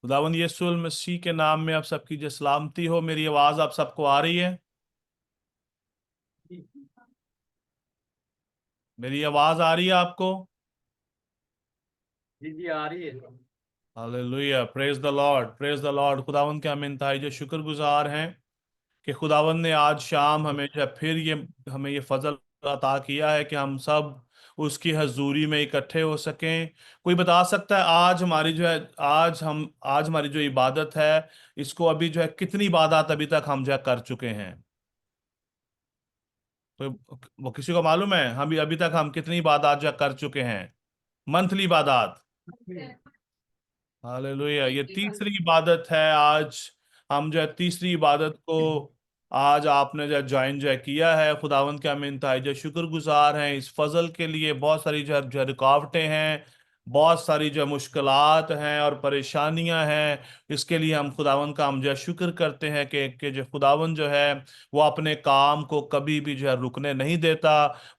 खुदावंद यीशु मसीह के नाम में आप सबकी जो सलामती हो। मेरी आवाज आप सबको आ रही है? मेरी आवाज आ रही है आपको? जी जी आ रही है। Hallelujah, praise the Lord, praise the Lord. खुदावंद के हम इंतहाई जो शुक्रगुजार हैं कि खुदावंद ने आज शाम हमें जो है फिर ये हमें ये फजल अता किया है कि हम सब उसकी हजूरी में इकट्ठे हो सकें। कोई बता सकता है आज हमारी जो है आज हमारी जो इबादत है, इसको अभी जो है कितनी इबादत अभी तक हम जो है कर चुके हैं? तो वो किसी को मालूम है हम अभी तक हम कितनी इबादत जो कर चुके हैं? मंथली इबादत। हालेलुया, ये तीसरी इबादत है आज। हम जो है तीसरी इबादत को आज आपने जो ज्वाइन जो है किया है। खुदावंद के हम इंतहाई जो शुक्रगुजार हैं इस फजल के लिए। बहुत सारी जो रुकावटें हैं, बहुत सारी जो मुश्किलात हैं और परेशानियां हैं, इसके लिए हम खुदावंद का हम जो है शुक्र करते हैं कि जो खुदावंद जो है वो अपने काम को कभी भी जो है रुकने नहीं देता।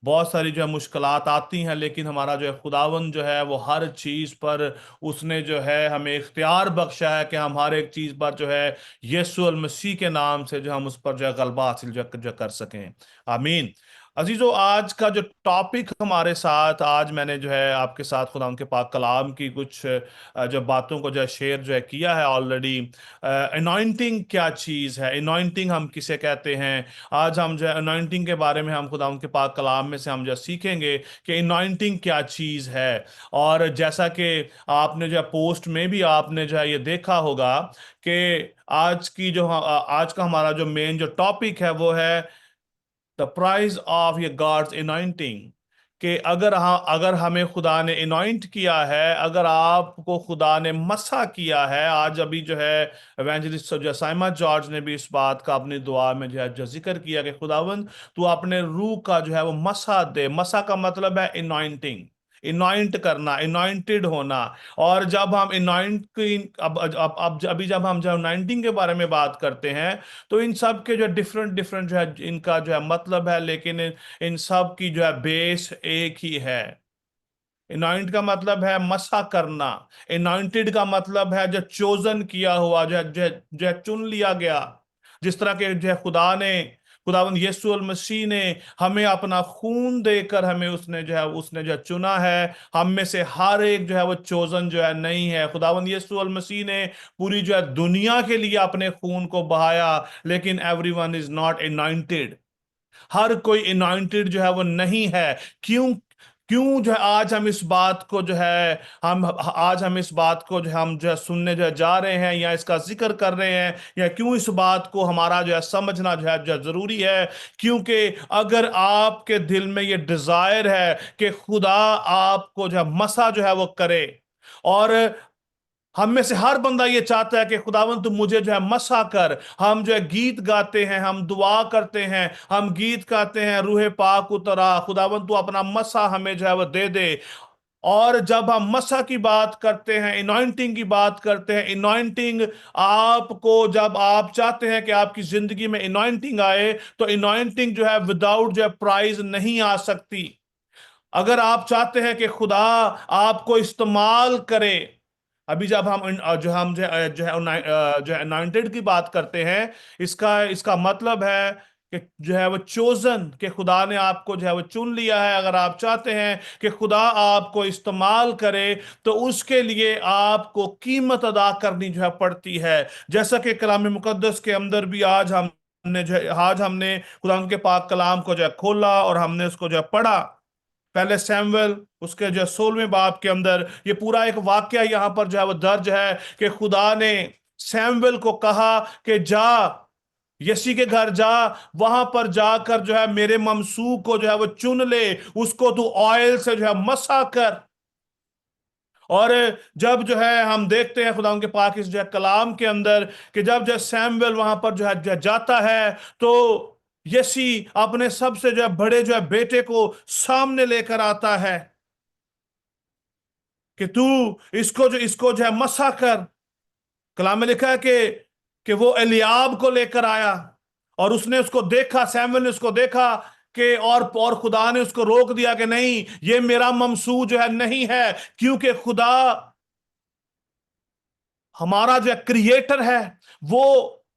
बहुत सारी जो है मुश्किलात आती हैं, लेकिन हमारा जो है खुदावंद जो है वो हर चीज़ पर उसने जो है हमें इख्तियार बख्शा है कि हम हर एक चीज पर जो है यीशु अल मसीह के नाम से जो हम उस पर जो है गलबा हासिल जो कर सकें। आमीन। अजीजों, आज का जो टॉपिक हमारे साथ आज मैंने जो है आपके साथ खुदा उनके पाक कलाम की कुछ जो बातों को जो है शेयर जो है किया है ऑलरेडी। अनॉइंटिंग क्या चीज़ है, अनॉइंटिंग हम किसे कहते हैं, आज हम जो है अनॉइंटिंग के बारे में हम खुदा उनके पाक कलाम में से हम जो सीखेंगे कि अनॉइंटिंग क्या चीज़ है। और जैसा कि आपने जो है पोस्ट में भी आपने जो है ये देखा होगा कि आज का हमारा जो मेन जो टॉपिक है वो है द प्राइज ऑफ ये गॉड्स अनॉइंटिंग। कि अगर हमें खुदा ने अनॉइंट किया है, अगर आपको खुदा ने मसा किया है, आज अभी जो है एवेंजलिस्ट जो साइमा जॉर्ज ने भी इस बात का अपनी दुआ में जो है जो जिक्र किया कि खुदावंद तू अपने रूह का जो है वो मसा दे। मसा का मतलब है अनॉइंटिंग, इनॉइंट करना, इनॉइंटेड होना। और जब हम इनॉइंट की अब अभी जब हम जब अनॉइंटिंग के बारे में बात करते हैं तो इन सब के जो डिफरेंट डिफरेंट जो है इनका जो है मतलब है, लेकिन इन सब की जो है बेस एक ही है। इनॉइंट का मतलब है मसा करना। इनॉइंटेड का मतलब है जो चोजन किया हुआ, जो है चुन लिया गया। जिस तरह के जो है खुदावंद यीशु अल मसीह ने हमें अपना खून देकर हमें उसने जो है चुना है। हम में से हर एक जो है वो चोजन जो है नहीं है। खुदावंद यीशु अल मसीह ने पूरी जो है दुनिया के लिए अपने खून को बहाया, लेकिन एवरीवन इज नॉट अनॉइंटेड। हर कोई अनॉइंटेड जो है वो नहीं है। क्यों? क्यों जो है आज हम इस बात को जो है हम आज हम इस बात को जो हम जो है सुनने जो है जा रहे हैं या इसका जिक्र कर रहे हैं, या क्यों इस बात को हमारा जो है समझना जो है जरूरी है? क्योंकि अगर आपके दिल में ये डिजायर है कि खुदा आपको जो है मसा जो है वो करे, और हम में से हर बंदा ये चाहता है कि खुदावन तू मुझे जो है मसा कर। हम जो है गीत गाते हैं, हम दुआ करते हैं, हम गीत गाते हैं, रूहे पाक उतरा, खुदावन तू अपना मसा हमें जो है वो दे दे। और जब हम मसा की बात करते हैं, इनॉइंटिंग की बात करते हैं, इनॉइंटिंग आपको जब आप चाहते हैं कि आपकी जिंदगी में इनॉइंटिंग आए, तो इनॉइंटिंग जो है विदाउट जो है प्राइज नहीं आ सकती। अगर आप चाहते हैं कि खुदा आपको इस्तेमाल करे, अभी जब हम जो है अनॉइंटेड की बात करते हैं, इसका इसका मतलब है कि जो है वो चोजन, कि खुदा ने आपको जो है वो चुन लिया है। अगर आप चाहते हैं कि खुदा आपको इस्तेमाल करे, तो उसके लिए आपको कीमत अदा करनी जो है पड़ती है। जैसा कि कलाम मुकद्दस के अंदर भी आज हमने खुदा के पाक कलाम को जो है खोला और हमने उसको जो है पढ़ा। पहले सैमुएल उसके जो 16वें बाब के अंदर ये पूरा एक वाक्य यहां पर जो है वो दर्ज है कि खुदा ने सैमुएल को कहा कि जा, यसी के घर जा, वहां पर जाकर जो है मेरे ममसू को जो है वो चुन ले, उसको तू ऑयल से जो है मसा कर। और जब जो है हम देखते हैं खुदा उनके पाक इस जो है कलाम के अंदर कि जब जो है सैमुएल वहां पर जो है जाता है, तो यसी अपने सबसे जो है बड़े जो है बेटे को सामने लेकर आता है कि तू इसको जो है मसा कर। कलाम में लिखा है कि वो एलियाब को लेकर आया, और उसने उसको देखा, सैमुएल ने उसको देखा कि और खुदा ने उसको रोक दिया कि नहीं, ये मेरा ममसू जो है नहीं है। क्योंकि खुदा ہمارا جو کریٹر ہے وہ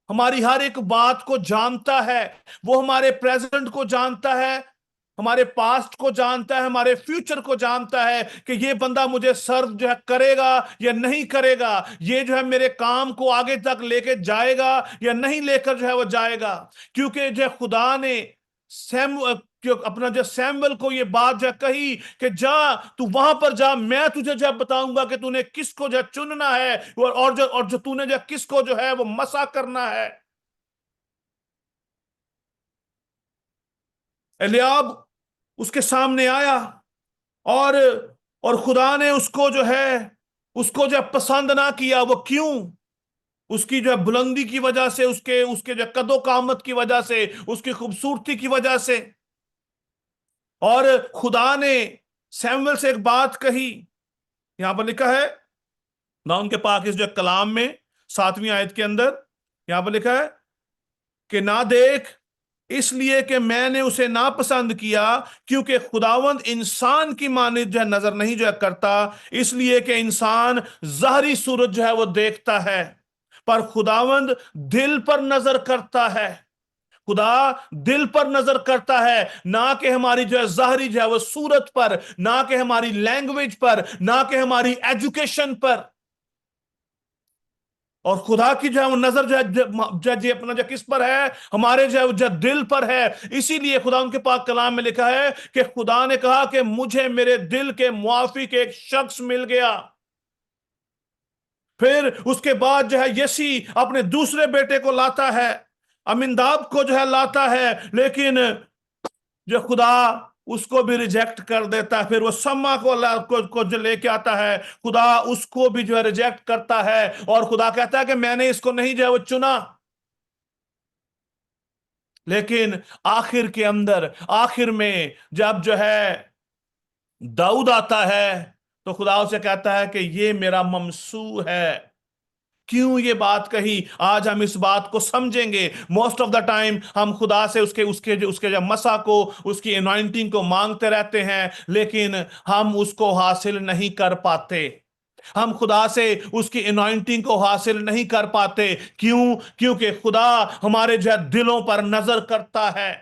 ہماری ہر ایک بات کو جانتا ہے، وہ ہمارے پریزنٹ کو جانتا ہے، ہمارے پاسٹ کو جانتا ہے، ہمارے فیوچر کو جانتا ہے کہ یہ بندہ مجھے سرو جو ہے کرے گا یا نہیں کرے گا، یہ جو ہے میرے کام کو آگے تک لے کے جائے گا یا نہیں لے کر جو ہے وہ جائے گا۔ کیونکہ جو خدا نے اپنا جو سیمول کو یہ بات جو کہی کہ جا تو وہاں پر جا، میں تجھے جو بتاؤں گا کہ تو نے کس کو جو چننا ہے اور جو تو نے جو کس کو جو ہے وہ مسا کرنا ہے۔ الیاب اس کے سامنے آیا اور خدا نے اس کو جو ہے پسند نہ کیا۔ وہ کیوں؟ اس کی جو ہے بلندی کی وجہ سے، اس کے جو قد و قامت کی وجہ سے، اس کی خوبصورتی کی وجہ سے۔ اور خدا نے سیمویل سے ایک بات کہی، یہاں پر لکھا ہے نہ ان کے پاک اس جو کلام میں 7ویں آیت کے اندر یہاں پر لکھا ہے کہ نہ دیکھ اس لیے کہ میں نے اسے ناپسند کیا، کیونکہ خداوند انسان کی مانند جو ہے نظر نہیں جو ہے کرتا، اس لیے کہ انسان ظاہری صورت جو ہے وہ دیکھتا ہے، پر خداوند دل پر نظر کرتا ہے۔ خدا دل پر نظر کرتا ہے، نہ کہ ہماری جو ہے ظاہری جو ہے وہ صورت پر، نہ کہ ہماری لینگویج پر، نہ کہ ہماری ایجوکیشن پر۔ اور خدا کی جو ہے وہ نظر جو اپنا جو کس پر ہے؟ ہمارے جو دل پر ہے۔ اسی لیے خدا ان کے پاک کلام میں لکھا ہے کہ خدا نے کہا کہ مجھے میرے دل کے موافق ایک شخص مل گیا۔ پھر اس کے بعد جو ہے یسی اپنے دوسرے بیٹے کو لاتا ہے، امنداب کو جو ہے لاتا ہے، لیکن جو خدا اس کو بھی ریجیکٹ کر دیتا ہے۔ پھر وہ سما کو جو لے کے آتا ہے، خدا اس کو بھی جو ہے ریجیکٹ کرتا ہے، اور خدا کہتا ہے کہ میں نے اس کو نہیں جو ہے وہ چنا۔ لیکن آخر میں جب جو ہے داؤد آتا ہے تو خدا اسے کہتا ہے کہ یہ میرا ممسوح ہے۔ کیوں یہ بات کہی؟ آج ہم اس بات کو سمجھیں گے۔ موسٹ آف دا ٹائم ہم خدا سے اس کے جو مسا کو، اس کی انوائنٹنگ کو مانگتے رہتے ہیں، لیکن ہم اس کو حاصل نہیں کر پاتے۔ ہم خدا سے اس کی انوائنٹنگ کو حاصل نہیں کر پاتے۔ کیوں؟ کیونکہ خدا ہمارے جو دلوں پر نظر کرتا ہے۔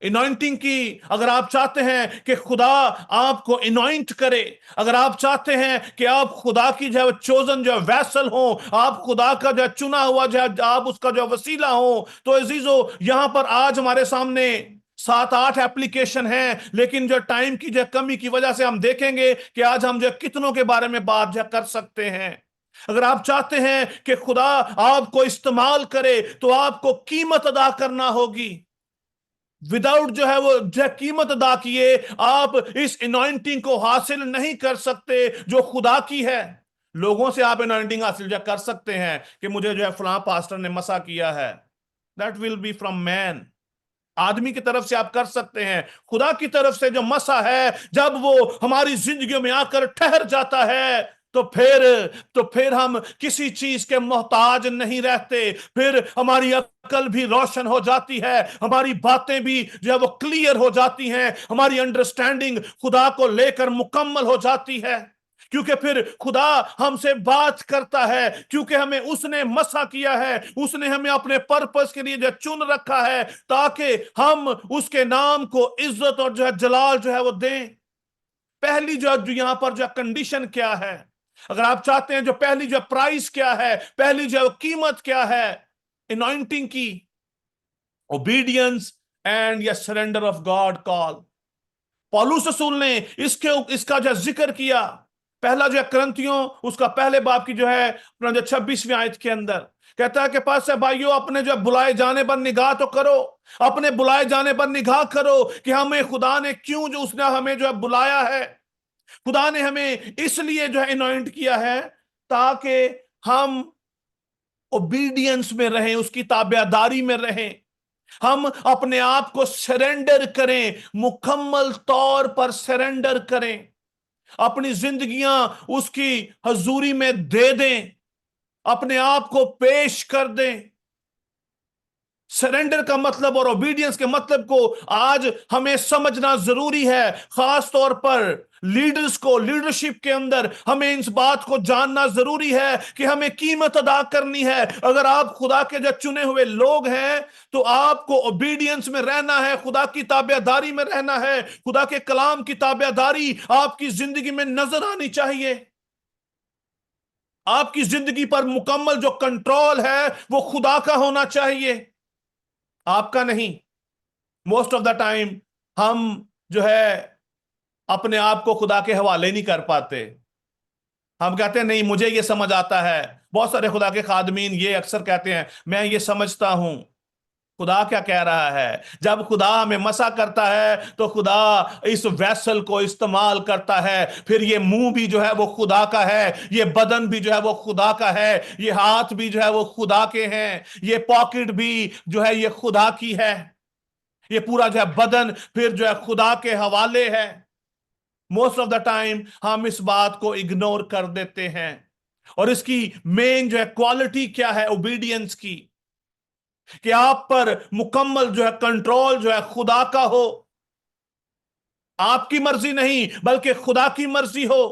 انوائنٹنگ کی اگر آپ چاہتے ہیں کہ خدا آپ کو انوائنٹ کرے، اگر آپ چاہتے ہیں کہ آپ خدا کی جو چوزن جو ویسل ہوں، آپ خدا کا جو چنا ہوا جو آپ اس کا جو وسیلہ ہوں، تو عزیزو یہاں پر آج ہمارے سامنے 7-8 ایپلیکیشن ہیں، لیکن جو ٹائم کی جو کمی کی وجہ سے ہم دیکھیں گے کہ آج ہم جو کتنوں کے بارے میں بات جو کر سکتے ہیں۔ اگر آپ چاہتے ہیں کہ خدا آپ کو استعمال کرے تو آپ کو قیمت ادا کرنا ہوگی۔ وداؤٹ جو ہے وہ قیمت ادا کیے آپ اس انوائنٹنگ کو حاصل نہیں کر سکتے جو خدا کی ہے۔ لوگوں سے آپ انوائنٹنگ حاصل جو کر سکتے ہیں کہ مجھے جو ہے فلاں پاسٹر نے مسا کیا ہے، that will be from man۔ آدمی کی طرف سے آپ کر سکتے ہیں، خدا کی طرف سے جو مسا ہے جب وہ ہماری زندگیوں میں آ کر ٹھہر جاتا ہے تو پھر ہم کسی چیز کے محتاج نہیں رہتے۔ پھر ہماری عقل بھی روشن ہو جاتی ہے، ہماری باتیں بھی جو ہے وہ کلیئر ہو جاتی ہیں، ہماری انڈرسٹینڈنگ خدا کو لے کر مکمل ہو جاتی ہے۔ کیونکہ پھر خدا ہم سے بات کرتا ہے، کیونکہ ہمیں اس نے مسا کیا ہے، اس نے ہمیں اپنے پرپس کے لیے جو چن رکھا ہے تاکہ ہم اس کے نام کو عزت اور جو ہے جلال جو ہے وہ دیں۔ پہلی جو یہاں پر جو کنڈیشن کیا ہے؟ اگر آپ چاہتے ہیں جو پہلی جو پرائس کیا ہے، پہلی جو قیمت کیا ہے انوائنٹنگ کی؟ اوبیڈینس اینڈ یا سرنڈر آف گاڈ کال۔ پولس رسول نے اس کا جو ذکر کیا پہلا جو کرنتھیوں اس کا پہلے باب کی جو ہے اپنا جو 26ویں آیت کے اندر کہتا ہے کہ پاس ہے بھائیو اپنے جو بلائے جانے پر نگاہ تو کرو، اپنے بلائے جانے پر نگاہ کرو کہ ہمیں خدا نے کیوں جو اس نے ہمیں جو ہے بلایا ہے۔ خدا نے ہمیں اس لیے جو ہے انوائنٹ کیا ہے تاکہ ہم اوبیڈینس میں رہیں، اس کی تابعداری میں رہیں، ہم اپنے آپ کو سرنڈر کریں، مکمل طور پر سرنڈر کریں، اپنی زندگیاں اس کی حضوری میں دے دیں، اپنے آپ کو پیش کر دیں۔ سرنڈر کا مطلب اور اوبیڈینس کے مطلب کو آج ہمیں سمجھنا ضروری ہے، خاص طور پر لیڈرز کو، لیڈرشپ کے اندر ہمیں اس بات کو جاننا ضروری ہے کہ ہمیں قیمت ادا کرنی ہے۔ اگر آپ خدا کے جو چنے ہوئے لوگ ہیں تو آپ کو اوبیڈینس میں رہنا ہے، خدا کی تابع داری میں رہنا ہے، خدا کے کلام کی تابع داری آپ کی زندگی میں نظر آنی چاہیے۔ آپ کی زندگی پر مکمل جو کنٹرول ہے وہ خدا کا ہونا چاہیے، آپ کا نہیں۔ موسٹ آف دا ٹائم ہم جو ہے اپنے آپ کو خدا کے حوالے نہیں کر پاتے۔ ہم کہتے ہیں نہیں مجھے یہ سمجھ آتا ہے۔ بہت سارے خدا کے خادمین یہ اکثر کہتے ہیں میں یہ سمجھتا ہوں۔ خدا کیا کہہ رہا ہے؟ جب خدا ہمیں مسا کرتا ہے تو خدا اس ویسل کو استعمال کرتا ہے، پھر یہ منہ بھی جو ہے وہ خدا کا ہے، یہ بدن بھی جو ہے وہ خدا کا ہے، یہ ہاتھ بھی جو ہے وہ خدا کے ہیں، یہ پاکٹ بھی جو ہے یہ خدا کی ہے، یہ پورا جو ہے بدن پھر جو ہے خدا کے حوالے ہے۔ موسٹ آف دا ٹائم ہم اس بات کو اگنور کر دیتے ہیں، اور اس کی مین جو ہے کوالٹی کیا ہے اوبیڈینس کی، کہ آپ پر مکمل جو ہے کنٹرول جو ہے خدا کا ہو، آپ کی مرضی نہیں بلکہ خدا کی مرضی ہو۔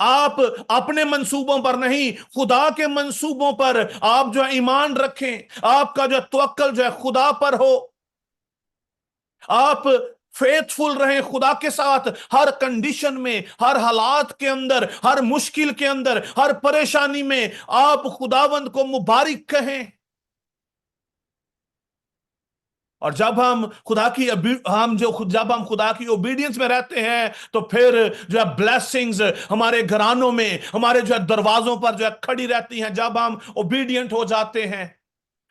آپ اپنے منصوبوں پر نہیں، خدا کے منصوبوں پر آپ جو ہے ایمان رکھیں، آپ کا جو توکل جو ہے خدا پر ہو، آپ فیتھفل رہیں خدا کے ساتھ ہر کنڈیشن میں، ہر حالات کے اندر، ہر مشکل کے اندر، ہر پریشانی میں آپ خداوند کو مبارک کہیں۔ اور جب ہم جب ہم خدا کی اوبیڈینس میں رہتے ہیں تو پھر جو ہے بلیسنگز ہمارے گھرانوں میں، ہمارے جو ہے دروازوں پر جو ہے کھڑی رہتی ہیں جب ہم اوبیڈینٹ ہو جاتے ہیں۔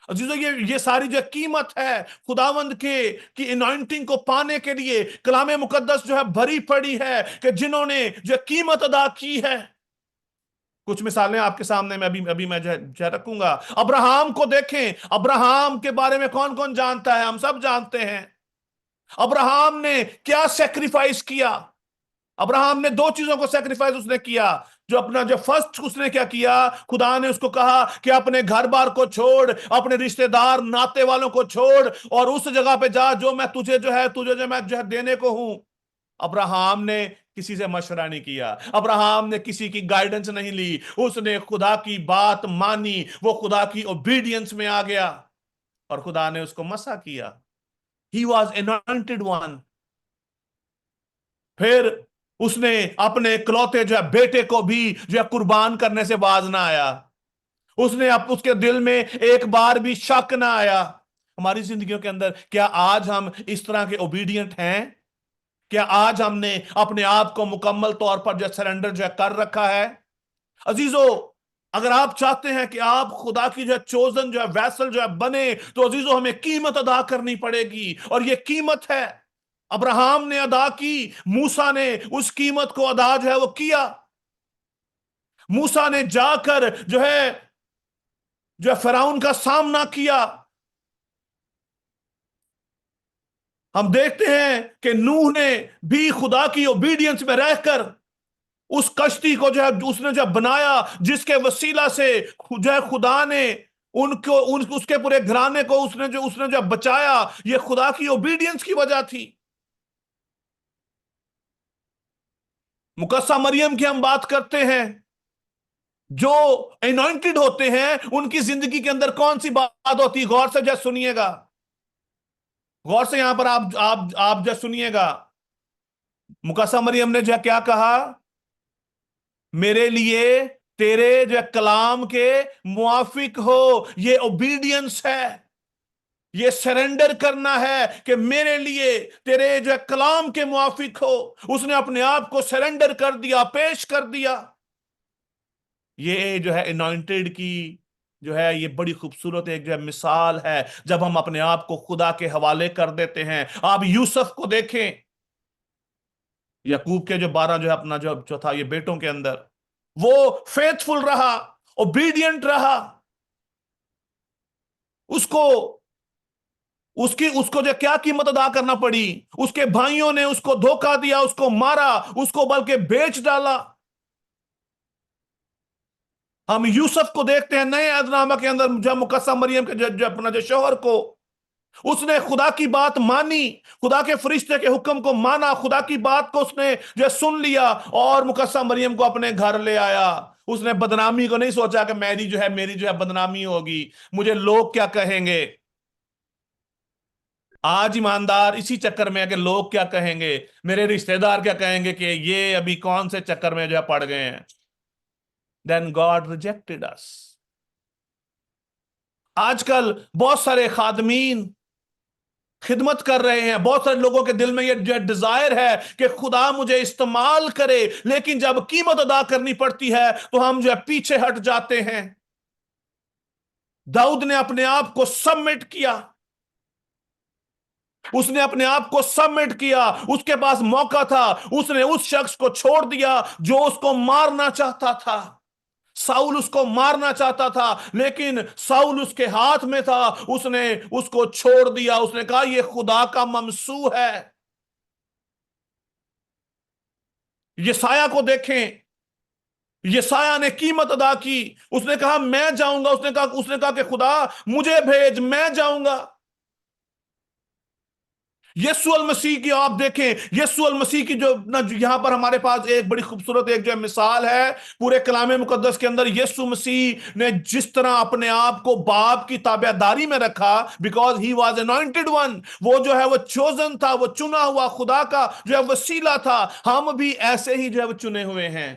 عزیزو یہ ساری جو قیمت ہے خداوند کی انوائنٹنگ کو پانے کے لیے کلام مقدس جو ہے بھری پڑی ہے کہ جنہوں نے جو قیمت ادا کی ہے۔ کچھ مثالیں آپ کے سامنے میں ابھی میں جو رکھوں گا۔ ابراہم کو دیکھیں، ابراہم کے بارے میں کون کون جانتا ہے؟ ہم سب جانتے ہیں۔ ابراہم نے کیا سیکریفائس کیا؟ ابراہم نے دو چیزوں کو سیکریفائس اس نے کیا۔ جو اپنا جو فرسٹ اس نے کیا کیا، خدا نے اس کو کہا کہ اپنے گھر بار کو چھوڑ، اپنے رشتہ دار ناتے والوں کو چھوڑ اور اس جگہ پہ جا جو میں تجھے جو ہے دینے کو ہوں۔ ابراہم نے کسی سے مشورہ نہیں کیا، ابراہم نے کسی کی گائیڈنس نہیں لی، اس نے خدا کی بات مانی، وہ خدا کی اوبیڈینس میں آ گیا اور خدا نے اس کو مسا کیا۔ He was anointed one۔ پھر اس نے اپنے اکلوتے جو ہے بیٹے کو بھی جو ہے قربان کرنے سے باز نہ آیا۔ اس کے دل میں ایک بار بھی شک نہ آیا۔ ہماری زندگیوں کے اندر کیا آج ہم اس طرح کے اوبیڈینٹ ہیں؟ کیا آج ہم نے اپنے آپ کو مکمل طور پر جو سرنڈر جو ہے کر رکھا ہے؟ عزیزو اگر آپ چاہتے ہیں کہ آپ خدا کی جو ہے چوزن جو ہے ویسل جو ہے بنے تو عزیزو ہمیں قیمت ادا کرنی پڑے گی، اور یہ قیمت ہے ابراہم نے ادا کی، موسیٰ نے اس قیمت کو ادا جو ہے وہ کیا۔ موسیٰ نے جا کر جو ہے فرعون کا سامنا کیا۔ ہم دیکھتے ہیں کہ نوح نے بھی خدا کی اوبیڈینس میں رہ کر اس کشتی کو جو ہے اس نے جو بنایا، جس کے وسیلہ سے جو ہے خدا نے اس کے پورے گھرانے کو اس نے جو بچایا۔ یہ خدا کی اوبیڈینس کی وجہ تھی۔ مقدسہ مریم کی ہم بات کرتے ہیں، جو انوائنٹڈ ہوتے ہیں ان کی زندگی کے اندر کون سی بات ہوتی؟ غور سے جو سنیے گا، غور سے یہاں پر آپ جو سنیے گا۔ مقدسہ مریم نے جو کیا کہا؟ میرے لیے تیرے جو کلام کے موافق ہو۔ یہ اوبیڈینس ہے، یہ سرنڈر کرنا ہے کہ میرے لیے تیرے جو کلام کے موافق ہو۔ اس نے اپنے آپ کو سرنڈر کر دیا، پیش کر دیا۔ یہ جو ہے انوائنٹڈ کی جو ہے یہ بڑی خوبصورت ایک جو ہے مثال ہے، جب ہم اپنے آپ کو خدا کے حوالے کر دیتے ہیں۔ آپ یوسف کو دیکھیں، یعقوب کے جو 12 جو ہے اپنا جو تھا یہ بیٹوں کے اندر، وہ فیتھفل رہا، اوبیڈینٹ رہا۔ اس کو جو کیا قیمت ادا کرنا پڑی؟ اس کے بھائیوں نے اس کو دھوکہ دیا، اس کو مارا، اس کو بلکہ بیچ ڈالا۔ ہم یوسف کو دیکھتے ہیں نئے عہد نامہ کے اندر، جو مقدسہ مریم کے جو اپنا جو شوہر کو उसने खुदा की बात मानी, खुदा के फरिश्ते के हुक्म को माना, खुदा की बात को उसने जो सुन लिया और मुकद्दसा मरियम को अपने घर ले आया। उसने बदनामी को नहीं सोचा कि मेरी जो है बदनामी होगी, मुझे लोग क्या कहेंगे। आज ईमानदार इसी चक्कर में है कि लोग क्या कहेंगे, मेरे रिश्तेदार क्या कहेंगे कि ये अभी कौन से चक्कर में जो है पड़ गए हैं। देन गॉड रिजेक्टेड अस। आजकल बहुत सारे खादमीन खिदमत कर रहे हैं, बहुत सारे लोगों के दिल में ये जो डिजायर है कि खुदा मुझे इस्तेमाल करे, लेकिन जब कीमत अदा करनी पड़ती है तो हम जो है पीछे हट जाते हैं। दाऊद ने अपने आप को सबमिट किया, उसने अपने आप को सबमिट किया, उसके पास मौका था, उसने उस शख्स को छोड़ दिया जो उसको मारना चाहता था। साउल उसको मारना चाहता था, लेकिन साउल उसके हाथ में था, उसने उसको छोड़ दिया। उसने कहा यह खुदा का ममसू है। यसाया को देखें, यसाया ने कीमत अदा की। उसने कहा मैं जाऊंगा, उसने कहा कि खुदा मुझे भेज, मैं जाऊंगा। यीशु अल मसीह की आप देखें, यीशु अल मसीह की जो ना यहां पर हमारे पास एक बड़ी खूबसूरत एक जो है मिसाल है पूरे कलामे मुकद्दस के अंदर। यीशु मसीह ने जिस तरह अपने आप को बाप की ताबेदारी में रखा, because he was anointed one, वो जो है वो चोजन था, वो चुना हुआ खुदा का जो है वसीला था। हम भी ऐसे ही जो है वो चुने हुए हैं।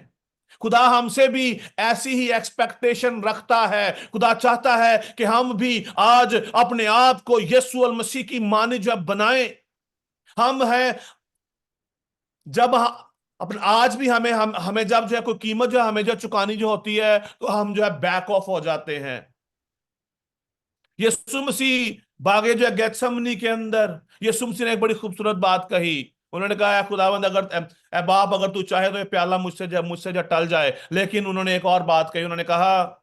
खुदा हमसे भी ऐसी ही एक्सपेक्टेशन रखता है। खुदा चाहता है कि हम भी आज अपने आप को यीशु अल मसीह की माने जो है बनाएं। हम हैं जब अपन आज भी हमें जब जो है कोई कीमत जो है हमें जो चुकानी जो होती है तो हम जो है बैक ऑफ हो जाते हैं। यीशु मसीह बागे जो है गेत्समनी के अंदर, यीशु मसीह ने एक बड़ी खूबसूरत बात कही। उन्होंने कहा है खुदावंद अगर ए बाप अगर तू चाहे तो ये प्याला मुझसे जो टल जाए, लेकिन उन्होंने एक और बात कही। उन्होंने कहा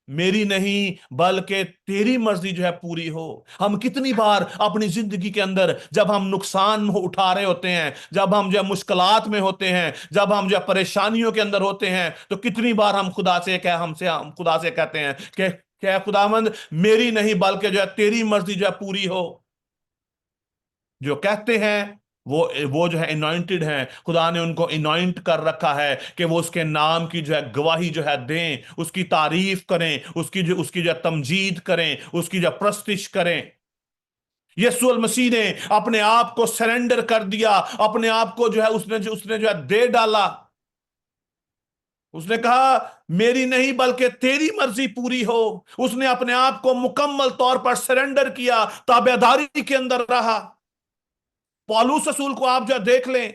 मेरी नहीं बल्कि तेरी मर्जी जो है पूरी हो। हम कितनी बार अपनी जिंदगी के अंदर जब हम नुकसान उठा रहे होते हैं, जब हम जो है मुश्किलात में होते हैं, जब हम जो है परेशानियों के अंदर होते हैं, तो कितनी बार हम खुदा से कहते हैं कि क्या खुदावंद मेरी नहीं बल्कि जो है तेरी मर्जी जो है पूरी हो। जो कहते हैं वो जो है इनॉइंटेड हैं, खुदा ने उनको इनॉइंट कर रखा है कि वो उसके नाम की जो है गवाही जो है दें, उसकी तारीफ करें, उसकी जो तमजीद करें, उसकी जो प्रस्तिश करें। यीशु अल मसीह ने अपने आप को सरेंडर कर दिया, अपने आप को जो है उसने जो है दे डाला। उसने कहा मेरी नहीं बल्कि तेरी मर्जी पूरी हो। उसने अपने आप को मुकम्मल तौर पर सरेंडर किया, ताबेदारी के अंदर रहा। पौलुस रसूल को आप जो देख लें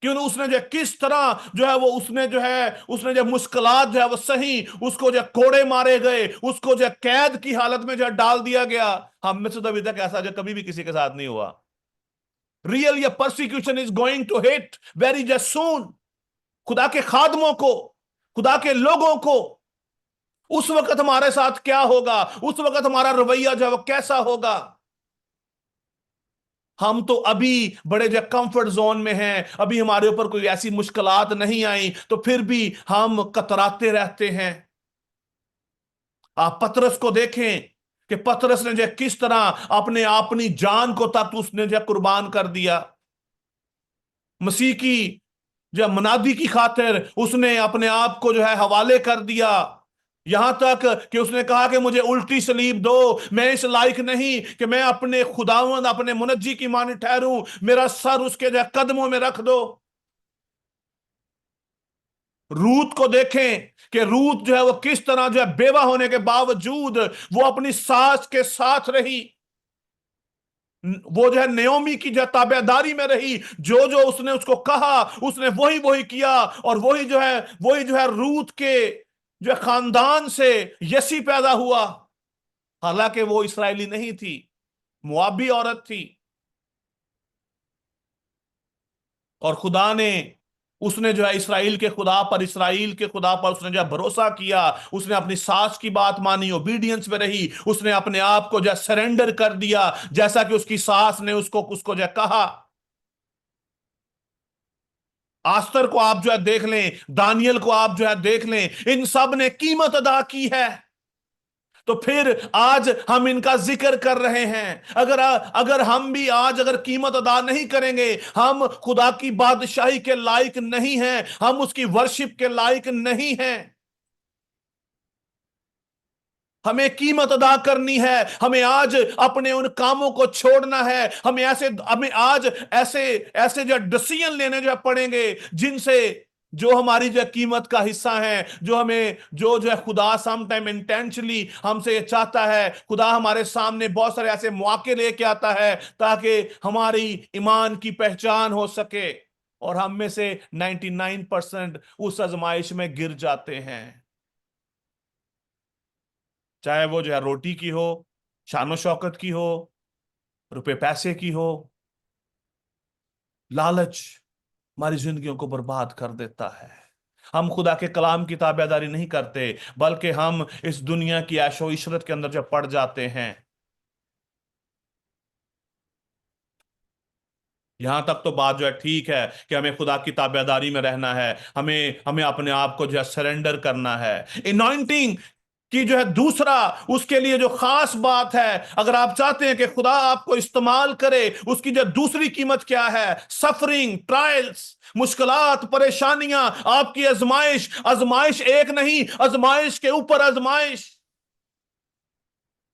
कि उसने जो किस तरह जो है वो उसने जो मुश्किलात जो है वो सही, उसको जो कोड़े मारे गए, उसको जो कैद की हालत में जो डाल दिया गया। हम में से तो अभी तक ऐसा जो कभी भी किसी के साथ नहीं हुआ। रियल ये persecution is going to hit very just soon. खुदा के खादमों को, खुदा के लोगों को उस वक्त हमारे साथ क्या होगा, उस वक्त हमारा रवैया जो है वो कैसा होगा। हम तो अभी बड़े जो कंफर्ट जोन में हैं, अभी हमारे ऊपर कोई ऐसी मुश्किलात नहीं आई, तो फिर भी हम कतराते रहते हैं। आप पतरस को देखें कि पतरस ने जो किस तरह अपनी जान को तक उसने जो कुर्बान कर दिया। मसीह की जो मनादी की खातिर उसने अपने आप को जो है हवाले कर दिया। यहां तक कि उसने कहा कि मुझे उल्टी सलीब दो, मैं इस लायक नहीं कि मैं अपने खुदावंद अपने मुनज्जी की माने ठहरूं, मेरा सर उसके जो कदमों में रख दो। रूत को देखें कि रूत जो है वो किस तरह जो है बेवा होने के बावजूद वो अपनी सास के साथ रही। वो जो है नयोमी की जो ताबेदारी में रही, जो जो उसने उसको कहा उसने वही वही किया। और वही जो है रूत के जो खानदान से यसी पैदा हुआ। हालांकि वो इसराइली नहीं थी, मुआबी औरत थी। और खुदा ने उसने जो है इसराइल के खुदा पर उसने जो है भरोसा किया। उसने अपनी सास की बात मानी, ओबीडियंस में रही, उसने अपने आप को जो है सरेंडर कर दिया, जैसा कि उसकी सास ने उसको उसको जो है कहा। आस्तर को आप जो है देख लें, दानियल को आप जो है देख लें, इन सब ने कीमत अदा की है। تو پھر آج ہم ان کا ذکر کر رہے ہیں. اگر ہم بھی آج اگر قیمت ادا نہیں کریں گے، ہم خدا کی بادشاہی کے لائق نہیں ہیں، ہم اس کی ورشپ کے لائق نہیں ہیں. ہمیں قیمت ادا کرنی ہے، ہمیں آج اپنے ان کاموں کو چھوڑنا ہے، ہمیں آج ایسے ایسے جو ڈیسیژن لینے جو پڑیں گے جن سے جو ہماری جو قیمت کا حصہ ہیں، جو ہمیں جو ہے خدا سم ٹائم انٹینشنلی ہم سے یہ چاہتا ہے. خدا ہمارے سامنے بہت سارے ایسے مواقع لے کے آتا ہے تاکہ ہماری ایمان کی پہچان ہو سکے، اور ہم میں سے 99% اس آزمائش میں گر جاتے ہیں. چاہے وہ جو ہے روٹی کی ہو، شان و شوکت کی ہو، روپے پیسے کی ہو. لالچ ہماری زندگیوں کو برباد کر دیتا ہے. ہم خدا کے کلام کی تابع داری نہیں کرتے، بلکہ ہم اس دنیا کی عیش و عشرت کے اندر جب پڑ جاتے ہیں. یہاں تک تو بات جو ہے ٹھیک ہے کہ ہمیں خدا کی تابع داری میں رہنا ہے، ہمیں اپنے آپ کو جو ہے سرنڈر کرنا ہے. انوائنٹنگ کی جو ہے دوسرا اس کے لیے جو خاص بات ہے، اگر آپ چاہتے ہیں کہ خدا آپ کو استعمال کرے، اس کی جو دوسری قیمت کیا ہے؟ سفرنگ، ٹرائلز، مشکلات، پریشانیاں، آپ کی آزمائش ایک نہیں، آزمائش کے اوپر آزمائش،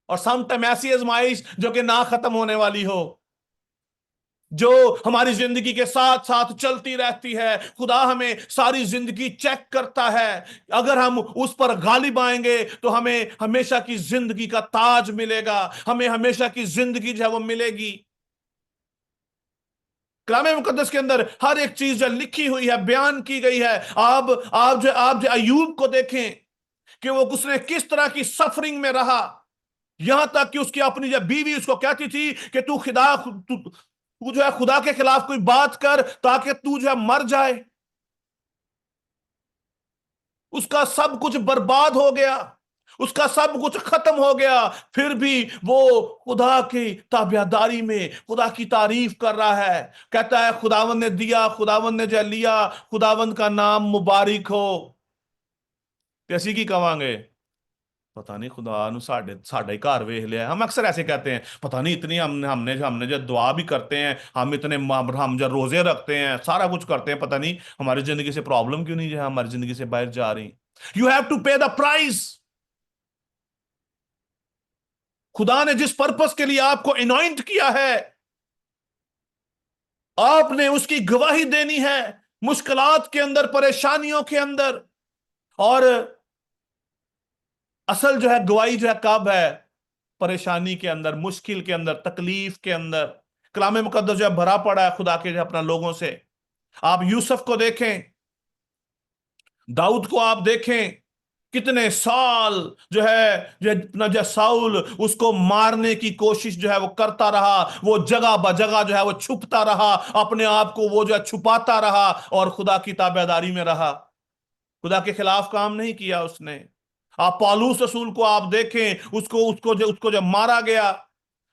اور سم ٹائم ایسی آزمائش جو کہ نہ ختم ہونے والی ہو، جو ہماری زندگی کے ساتھ ساتھ چلتی رہتی ہے. خدا ہمیں ساری زندگی چیک کرتا ہے. اگر ہم اس پر غالب آئیں گے تو ہمیں ہمیشہ کی زندگی کا تاج ملے گا، ہمیں ہمیشہ کی زندگی جو ہے وہ ملے گی. کلام مقدس کے اندر ہر ایک چیز جو لکھی ہوئی ہے، بیان کی گئی ہے. آپ جو ایوب کو دیکھیں کہ وہ اس نے کس طرح کی سفرنگ میں رہا، یہاں تک کہ اس کی اپنی جو بیوی اس کو کہتی تھی کہ تو جو ہے خدا کے خلاف کوئی بات کر تاکہ تو جو ہے مر جائے. اس کا سب کچھ برباد ہو گیا، اس کا سب کچھ ختم ہو گیا، پھر بھی وہ خدا کی تابعداری میں خدا کی تعریف کر رہا ہے. کہتا ہے خداوند نے دیا، خداوند نے جو لیا، خداوند کا نام مبارک ہو. کیسی کی کہاں گے؟ پتہ نہیں خدا نو ساڈا ہی گھر ویکھ لیا. ہم اکثر ایسے کہتے ہیں، پتہ نہیں اتنی ہم نے جو دعا بھی کرتے ہیں، ہم جو روزے رکھتے ہیں، سارا کچھ کرتے ہیں، پتہ نہیں ہماری زندگی سے پرابلم کیوں نہیں جو ہے ہماری زندگی سے باہر جا رہی. You have to pay the price. خدا نے جس پرپس کے لیے آپ کو انوائنٹ کیا ہے، آپ نے اس کی گواہی دینی ہے، مشکلات کے اندر، پریشانیوں کے اندر. اور اصل جو ہے گواہی جو ہے کب ہے؟ پریشانی کے اندر، مشکل کے اندر، تکلیف کے اندر. کلام مقدس جو ہے بھرا پڑا ہے خدا کے جو اپنا لوگوں سے. آپ یوسف کو دیکھیں، داؤد کو آپ دیکھیں، کتنے سال جو ہے ساؤل اس کو مارنے کی کوشش جو ہے وہ کرتا رہا، وہ جگہ بجگہ جو ہے وہ چھپتا رہا، اپنے آپ کو وہ جو ہے چھپاتا رہا، اور خدا کی تابعداری میں رہا. خدا کے خلاف کام نہیں کیا اس نے. آپ پالوس رسول کو آپ دیکھیں، اس کو جو مارا گیا،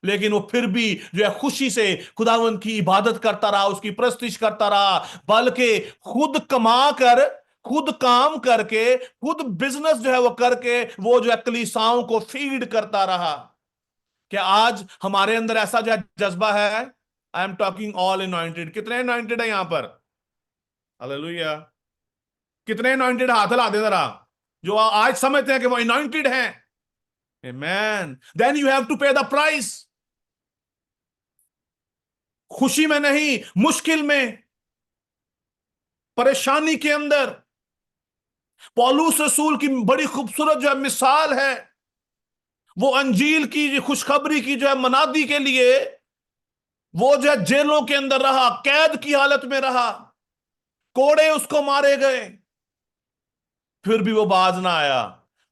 لیکن وہ پھر بھی جو ہے خوشی سے خداوند کی عبادت کرتا رہا، اس کی پرستش کرتا رہا، بلکہ خود کما کر، خود کام کر کے، خود بزنس جو ہے وہ کر کے، وہ جو ہے کلیساؤں کو فیڈ کرتا رہا. کہ آج ہمارے اندر ایسا جو ہے جذبہ ہے؟ I am talking all anointed. کتنے انوائنٹڈ ہیں یہاں پر؟ ہاللویا. کتنے انوائنٹڈ؟ ہاتھ لا دیں ذرا جو آج سمجھتے ہیں کہ وہ انوائنٹڈ ہیں. Amen. Then you have to pay the price. خوشی میں نہیں، مشکل میں، پریشانی کے اندر. پولس رسول کی بڑی خوبصورت جو ہے مثال ہے. وہ انجیل کی خوشخبری کی جو ہے منادی کے لیے وہ جو ہے جیلوں کے اندر رہا، قید کی حالت میں رہا، کوڑے اس کو مارے گئے، پھر بھی وہ باز نہ آیا.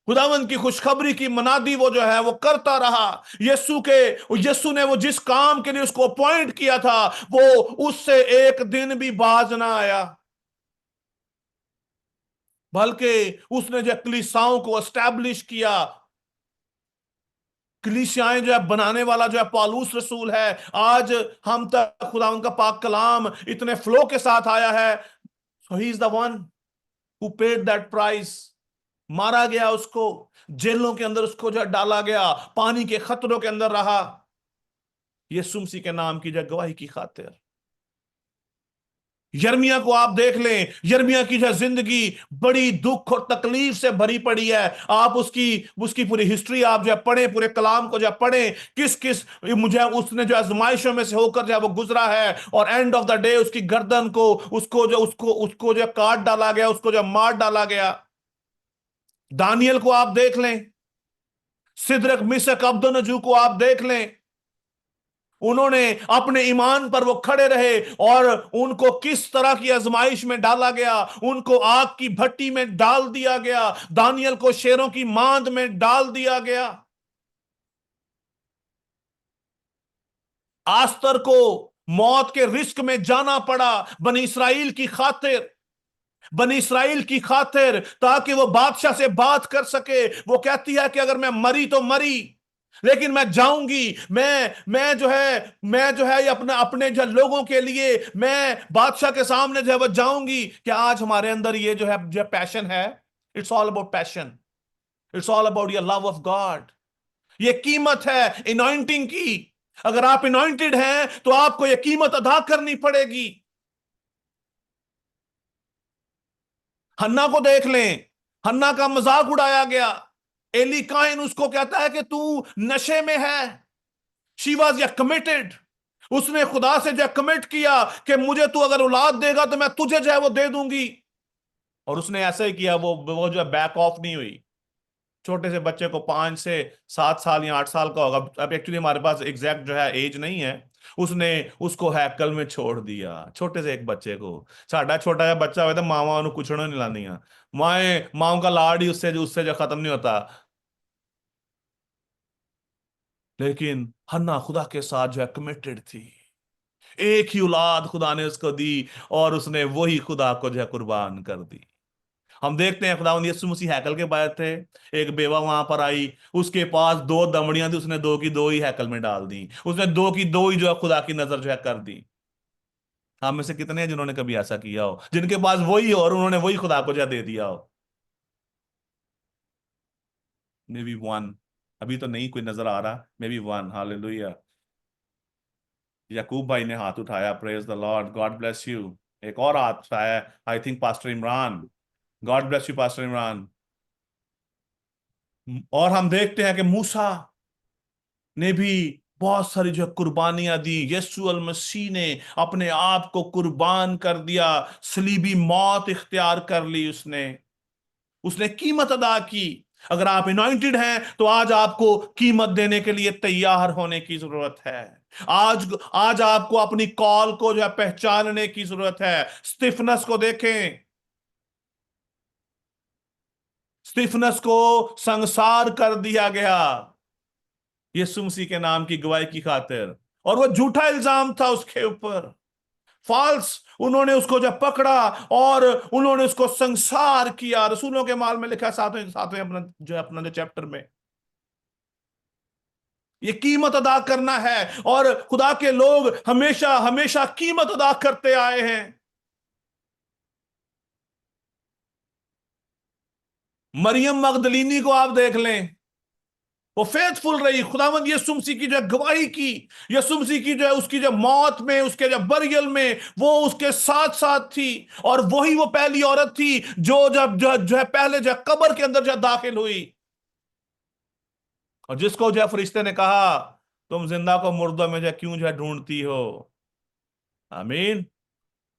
خداوند کی خوشخبری کی منادی وہ جو ہے وہ کرتا رہا. یسو نے وہ جس کام کے لیے اس کو اپوائنٹ کیا تھا، وہ اس سے ایک دن بھی باز نہ آیا، بلکہ اس نے جو کلیساؤں کو اسٹیبلش کیا. کلیسیائیں جو ہے بنانے والا جو ہے پالوس رسول ہے. آج ہم تک خداوند کا پاک کلام اتنے فلو کے ساتھ آیا ہے. So he is the one who paid that price. مارا گیا اس کو، جیلوں کے اندر اس کو جو ڈالا گیا، پانی کے خطروں کے اندر رہا، یسوع مسیح کے نام کی جو گواہی کی خاطر۔ یرمیا کو آپ دیکھ لیں، یرمیا کی جو زندگی بڑی دکھ اور تکلیف سے بھری پڑی ہے۔ آپ اس کی پوری ہسٹری آپ جو پڑھیں، پورے کلام کو جو پڑھیں، کس کس مجھے اس نے جو آزمائشوں میں سے ہو کر جو وہ گزرا ہے، اور اینڈ آف دا ڈے اس کی گردن کو اس کو جو کاٹ ڈالا گیا، اس کو جو مار ڈالا گیا۔ دانیل کو آپ دیکھ لیں، سدرک میشک عبدنجو کو آپ دیکھ لیں، انہوں نے اپنے ایمان پر وہ کھڑے رہے، اور ان کو کس طرح کی آزمائش میں ڈالا گیا، ان کو آگ کی بھٹی میں ڈال دیا گیا، دانیل کو شیروں کی ماند میں ڈال دیا گیا، آستر کو موت کے رسک میں جانا پڑا بنی اسرائیل کی خاطر، بنی اسرائیل کی خاطر، تاکہ وہ بادشاہ سے بات کر سکے۔ وہ کہتی ہے کہ اگر میں مری تو مری، لیکن میں جاؤں گی، میں جو ہے اپنے جو لوگوں کے لیے میں بادشاہ کے سامنے جو ہے وہ جاؤں گی۔ کہ آج ہمارے اندر یہ جو پیشن ہے، it's all about passion, it's all about your love of God. یہ قیمت ہے انوائنٹنگ کی۔ اگر آپ انوائنٹڈ ہیں تو آپ کو یہ قیمت ادا کرنی پڑے گی۔ ہنا کو دیکھ لیں، ہنا کا مذاق اڑایا گیا، ایلی کائن اس کو کہتا ہے کہ تو نشے میں ہے۔ شی واز یا کمیٹڈ، اس نے خدا سے جو کمٹ کیا کہ مجھے تو اگر اولاد دے گا تو میں تجھے جو ہے وہ دے دوں گی، اور اس نے ایسا ہی کیا۔ وہ جو ہے بیک آف نہیں ہوئی۔ چھوٹے سے بچے کو 5 سے 7 سال یا 8 سال کا ہوگا، اب ایکچولی ہمارے پاس ایگزیکٹ جو ہے ایج نہیں ہے، اس نے اس کو ہیکل میں چھوڑ دیا، چھوٹے سے ایک بچے کو۔ ساڈا چھوٹا جا بچہ ہوئے تو ماما انہوں کچھڑوں نہیں لاندیاں، ماؤں کا لاڈ ہی اس سے جو ختم نہیں ہوتا۔ لیکن ہنا خدا کے ساتھ جو ہے کمیٹڈ تھی، ایک ہی اولاد خدا نے اس کو دی، اور اس نے وہی خدا کو جو ہے قربان کر دی۔ ہم دیکھتے ہیں خداوند یسوع مسیح ہیکل کے باہر تھے، ایک بیوہ وہاں پر آئی، اس کے پاس 2 دمڑیاں تھی، اس نے 2 کی 2 ہی ہیکل میں ڈال دی، اس نے 2 کی 2 ہی جو ہے خدا کی نظر جو ہے کر دی۔ ہم میں سے کتنے ہیں جنہوں نے کبھی ایسا کیا ہو، جن کے پاس وہی ہو اور انہوں نے وہی خدا کو جو ہے دے دیا ہو؟ مے بی ون، ابھی تو نہیں کوئی نظر آ رہا، مے بی ون، ہاللیلویہ۔ یعقوب بھائی نے ہاتھ اٹھایا، پریز دا لارڈ، گاڈ بلیس یو۔ ایک اور ہاتھ اٹھایا، I think pastor Imran, God bless you pastor Imran. اور ہم دیکھتے ہیں کہ موسیٰ نے بھی بہت ساری جو قربانیاں دی، یسوع المسیح نے اپنے آپ کو قربان کر دیا، صلیبی موت اختیار کر لی، اس نے قیمت ادا کی۔ اگر آپ انوائنٹڈ ہیں تو آج آپ کو قیمت دینے کے لیے تیار ہونے کی ضرورت ہے۔ آج آپ کو اپنی کال کو جو ہے پہچاننے کی ضرورت ہے۔ سٹیفنس کو دیکھیں، سٹیفنس کو سنسار کر دیا گیا یسوع مسیح کے نام کی گواہی کی خاطر، اور وہ جھوٹا الزام تھا اس کے اوپر، فالس۔ انہوں نے اس کو جب پکڑا اور انہوں نے اس کو سنسار کیا۔ رسولوں کے مال میں لکھا ہے، ساتویں اپنا جو چیپٹر میں، یہ قیمت ادا کرنا ہے، اور خدا کے لوگ ہمیشہ ہمیشہ قیمت ادا کرتے آئے ہیں۔ مریم مغدلینی کو آپ دیکھ لیں، وہ فیتھفل رہی، خداوند یسوع مسیح کی جو گواہی کی، یسوع مسیح کی جو ہے اس کی جو موت میں، اس کے جو بریل میں وہ اس کے ساتھ ساتھ تھی، اور وہی وہ پہلی عورت تھی جو جو ہے پہلے جو ہے قبر کے اندر جو ہے داخل ہوئی، اور جس کو جو ہے فرشتے نے کہا تم زندہ کو مردوں میں جو ہے کیوں جو ہے ڈھونڈتی ہو۔ آمین۔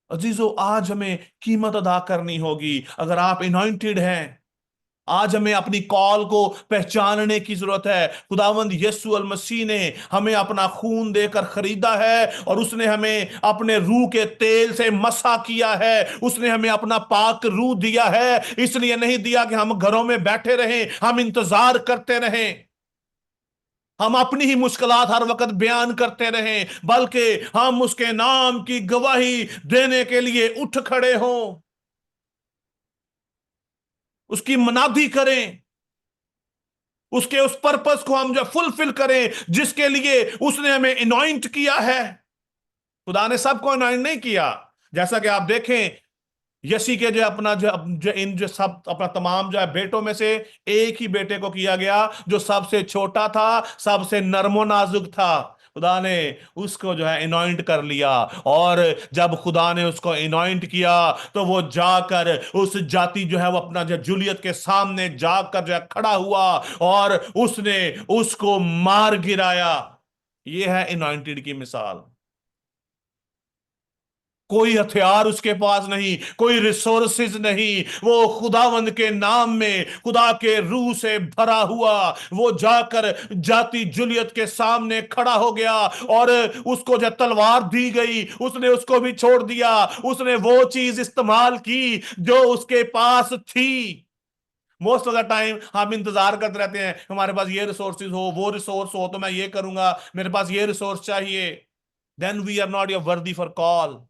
عزیزو، آج ہمیں قیمت ادا کرنی ہوگی۔ اگر آپ انوائنٹڈ ہیں، آج ہمیں اپنی کال کو پہچاننے کی ضرورت ہے۔ خداوند یسوع المسیح نے ہمیں اپنا خون دے کر خریدا ہے، اور اس نے ہمیں اپنے روح کے تیل سے مسح کیا ہے، اس نے ہمیں اپنا پاک روح دیا ہے۔ اس لیے نہیں دیا کہ ہم گھروں میں بیٹھے رہیں، ہم انتظار کرتے رہیں، ہم اپنی ہی مشکلات ہر وقت بیان کرتے رہیں، بلکہ ہم اس کے نام کی گواہی دینے کے لیے اٹھ کھڑے ہوں، اس کی منادی کریں، اس کے اس پرپس کو ہم جو فلفل کریں جس کے لیے اس نے ہمیں انوائنٹ کیا ہے۔ خدا نے سب کو انوائنٹ نہیں کیا، جیسا کہ آپ دیکھیں यसी के जो अपना जो इन जो सब अपना तमाम जो है बेटों में से एक ही बेटे को किया गया जो सबसे छोटा था, सबसे नर्मो नाजुक था। खुदा ने उसको जो है इनॉइंट कर लिया, और जब खुदा ने उसको इनॉइंट किया तो वो जाकर उस जाति जो है वो अपना जो जूलियत के सामने जाकर जो है खड़ा हुआ, और उसने उसको मार गिराया। ये है इनॉइंटेड की मिसाल। कोई हथियार उसके पास नहीं, कोई रिसोर्सेज नहीं, वो खुदावंद के नाम में खुदा के रूह से भरा हुआ वो जाकर जाति जुलियत के सामने खड़ा हो गया, और उसको जो तलवार दी गई उसने उसको भी छोड़ दिया। उसने वो चीज इस्तेमाल की जो उसके पास थी। मोस्ट ऑफ द टाइम हम इंतजार करते रहते हैं हमारे पास ये रिसोर्सेज हो, वो रिसोर्स हो तो मैं ये करूंगा, मेरे पास ये रिसोर्स चाहिए। Then we are not your worthy for call.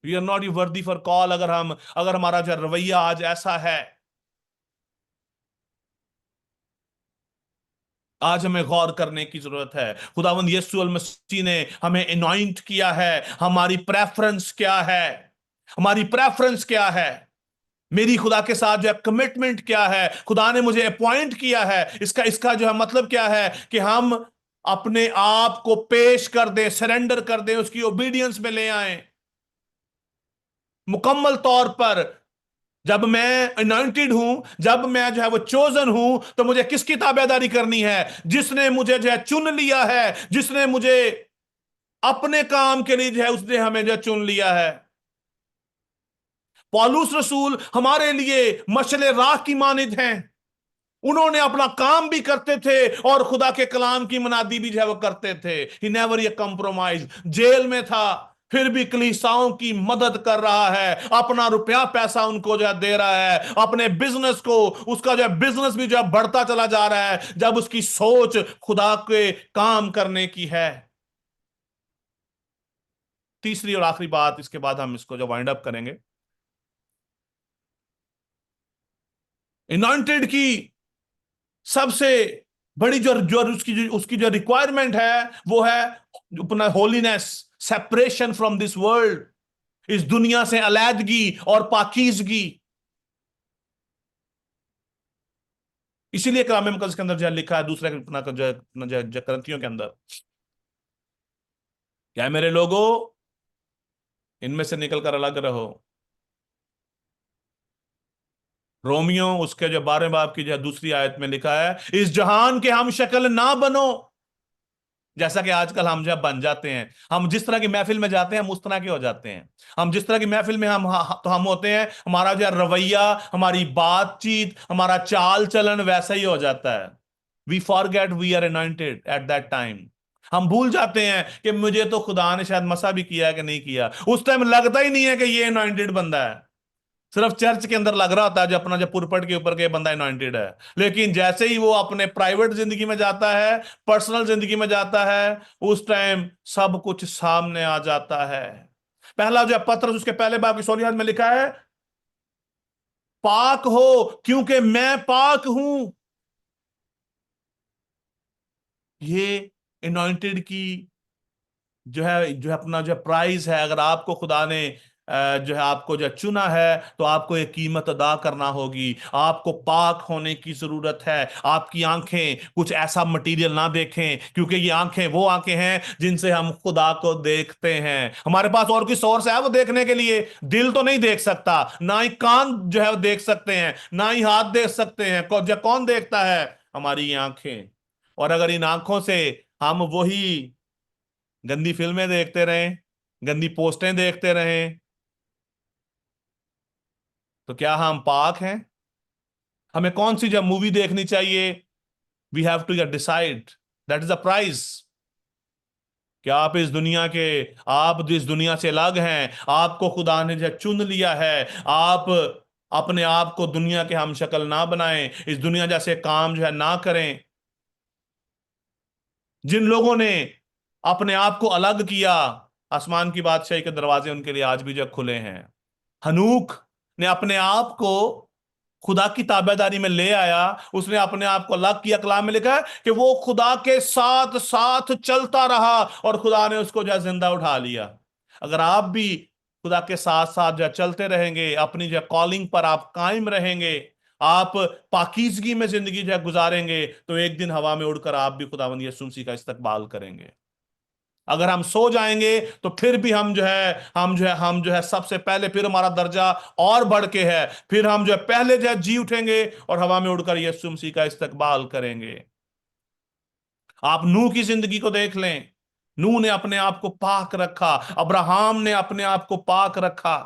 We are not you worthy for call. अगर हमारा जो रवैया आज ऐसा है, आज हमें गौर करने की जरूरत है। खुदावंद यीशु अल मसीह ने हमें इनॉइंट किया है। हमारी प्रेफरेंस क्या है? हमारी प्रेफरेंस क्या है? मेरी खुदा के साथ जो है कमिटमेंट क्या है? खुदा ने मुझे अपॉइंट किया है, इसका इसका जो है मतलब क्या है कि हम अपने आप को पेश कर दें, सरेंडर कर दें, उसकी ओबीडियंस में ले आए मुकम्मल तौर पर। जब मैं अनॉइंटेड हूं, जब मैं जो है वो चोजन हूं, तो मुझे किसकी ताबेदारी करनी है? जिसने मुझे जो है चुन लिया है, जिसने मुझे अपने काम के लिए जो है उसने हमें जो है चुन लिया है। पौलुस रसूल हमारे लिए मशले राह की मानिद हैं। उन्होंने अपना काम भी करते थे और खुदा के कलाम की मनादी भी जो है वो करते थे। ही नेवर ये कॉम्प्रोमाइज। जेल में था फिर भी कलीसियाओं की मदद कर रहा है, अपना रुपया पैसा उनको जो है दे रहा है, अपने बिजनेस को, उसका जो है बिजनेस भी जो है बढ़ता चला जा रहा है जब उसकी सोच खुदा के काम करने की है। तीसरी और आखिरी बात, इसके बाद हम इसको जो वाइंड अप करेंगे, इनॉइंटेड की सबसे बड़ी जो रिक्वायरमेंट है वो है अपना holiness, separation from this world, इस दुनिया से अलैदगी और पाकीज़गी। इसीलिए कलाम मुकद्दस के अंदर जो लिखा है दूसरे अपना जो करंथियों के अंदर, क्या है मेरे लोगों, इनमें से निकलकर अलग रहो। रोमियो उसके जो 12वें बाब की जो दूसरी आयत में लिखा है, इस जहान के हम शक्ल ना बनो जैसा कि आजकल हम जब बन जाते हैं। हम जिस तरह की महफिल में जाते हैं हम उस तरह के हो जाते हैं। हम जिस तरह की महफिल में तो हम होते हैं, हमारा जो रवैया, हमारी बातचीत, हमारा चाल चलन वैसा ही हो जाता है। We forget we are anointed at that time. हम भूल जाते हैं कि मुझे तो खुदा ने शायद मसा भी किया है कि नहीं किया। उस टाइम लगता ही नहीं है कि ये अनॉइंटेड बंदा है। सिर्फ चर्च के अंदर लग रहा होता है जो अपना जो पुरपट के ऊपर के बंदा अनॉइंटेड है। लेकिन जैसे ही वो अपने प्राइवेट जिंदगी में जाता है, पर्सनल जिंदगी में जाता है, उस टाइम सब कुछ सामने आ जाता है। पहला जो पत्रस उसके पहले बाब की 16 में लिखा है, पाक हो क्योंकि मैं पाक हूं। ये अनॉइंटेड की जो है अपना जो प्राइस है। अगर आपको खुदा ने जो है आपको जो चुना है तो आपको एक कीमत अदा करना होगी। आपको पाक होने की जरूरत है। आपकी आंखें कुछ ऐसा मटेरियल ना देखें, क्योंकि ये आंखें वो आंखें हैं जिनसे हम खुदा को देखते हैं। हमारे पास और कोई सोर्स है वो देखने के लिए? दिल तो नहीं देख सकता, ना ही कान जो है वो देख सकते हैं, ना ही हाथ देख सकते हैं। कौन देखता है? हमारी ये आंखें। और अगर इन आंखों से हम वही गंदी फिल्में देखते रहें, गंदी पोस्टें देखते रहें, तो क्या हम पाक हैं? हमें कौन सी जब मूवी देखनी चाहिए? We have to decide. That is a price. क्या आप इस दुनिया से अलग हैं? आपको खुदा ने जो चुन लिया है। आप अपने आप को दुनिया के हम शक्ल ना बनाएं, इस दुनिया जैसे काम जो है ना करें। जिन लोगों ने अपने आप को अलग किया, आसमान की बादशाही के दरवाजे उनके लिए आज भी जो खुले हैं। हनूक ने अपने आप को खुदा की ताबेदारी में ले आया, उसने अपने आप को अलग किया। कलाम में लिखा है कि वो खुदा के साथ साथ चलता रहा और खुदा ने उसको जो है जिंदा उठा लिया। अगर आप भी खुदा के साथ साथ जो है चलते रहेंगे, अपनी जो कॉलिंग पर आप कायम रहेंगे, आप पाकीज़गी में जिंदगी जो है गुजारेंगे, तो एक दिन हवा में उड़कर आप भी खुदावंद यीशु मसीह का इस्तकबाल करेंगे। अगर हम सो जाएंगे तो फिर भी हम जो है सबसे पहले फिर हमारा दर्जा और बढ़ के है, फिर हम जो है पहले जो है जी उठेंगे और हवा में उड़कर यीशु मसीह का इस्तकबाल करेंगे। आप नूह की जिंदगी को देख लें। नूह ने अपने आप को पाक रखा, अब्राहम ने अपने आप को पाक रखा।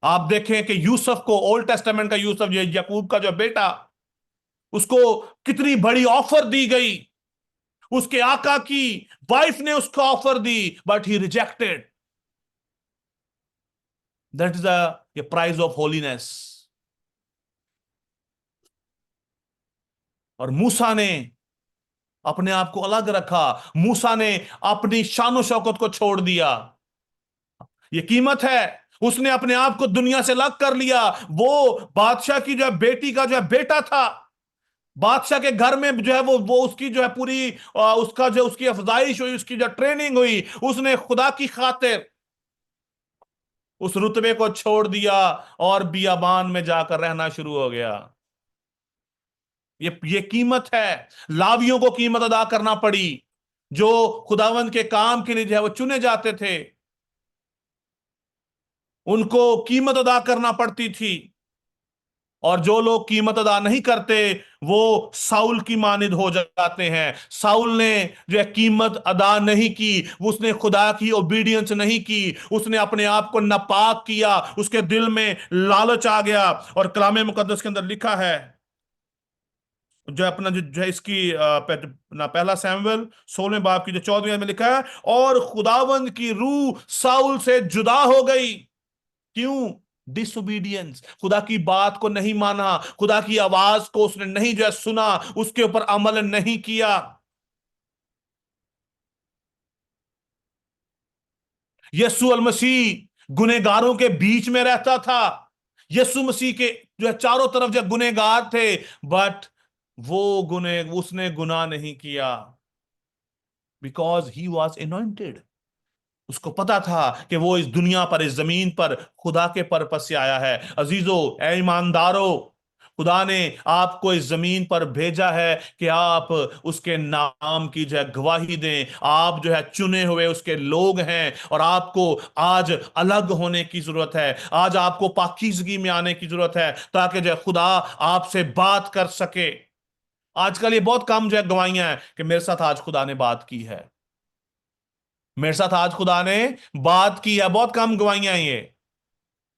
आप देखें कि यूसुफ को, ओल्ड टेस्टामेंट का यूसुफ, ये याकूब का जो बेटा, उसको कितनी बड़ी ऑफर दी गई। उसके आका की वाइफ ने उसको offer the, but he rejected. That is the price of holiness. और मूसा ने अपने आप को अलग रखा। मूसा ने अपनी शान शौकत को छोड़ दिया। ये कीमत है। उसने अपने आप को दुनिया से अलग कर लिया। वो बादशाह की जो है बेटी का जो है बेटा था। बादशाह के घर में जो है वो उसकी जो है पूरी उसका जो उसकी अफजाइश हुई, उसकी जो ट्रेनिंग हुई, उसने खुदा की खातिर उस रुतबे को छोड़ दिया और बियाबान में जाकर रहना शुरू हो गया। ये कीमत है। लावियों को कीमत अदा करना पड़ी। जो खुदावंद के काम के लिए जो है वो चुने जाते थे, उनको कीमत अदा करना पड़ती थी। और जो लोग कीमत अदा नहीं करते, वो साउल की मानिद हो जाते हैं। साउल ने जो है कीमत अदा नहीं की, उसने खुदा की ओबीडियंस नहीं की, उसने अपने आप को नापाक किया, उसके दिल में लालच आ गया। और कलाम मुकद्दस के अंदर लिखा है, जो अपना जो है इसकी ना पहला सैमुएल 16वें बाब की जो 14वें में लिखा है, और खुदावंद की रूह साउल से जुदा हो गई। क्यों? डिसोबीडियंस, खुदा की बात को नहीं माना, खुदा की आवाज को उसने नहीं जो है सुना, उसके ऊपर अमल नहीं किया। यीशु अल मसीह गुनहगारों के बीच में रहता था। यीशु मसीह के जो है चारों तरफ जो गुनहगार थे, बट वो गुनह उसने गुनाह नहीं किया, बिकॉज ही वॉज anointed। उसको पता था कि वो इस दुनिया पर, इस जमीन पर खुदा के पर्पस से आया है। अजीजों, ए ईमानदारों, खुदा ने आपको इस जमीन पर भेजा है कि आप उसके नाम की जो है गवाही दें। आप जो है चुने हुए उसके लोग हैं, और आपको आज अलग होने की जरूरत है। आज आपको पाकीज़गी में आने की जरूरत है, ताकि जो है खुदा आपसे बात कर सके। आजकल ये बहुत कम जो है गवाहियां हैं कि मेरे साथ आज खुदा ने बात की है, मेरे साथ आज खुदा ने बात की है। बहुत कम गवाहियां हैं ये।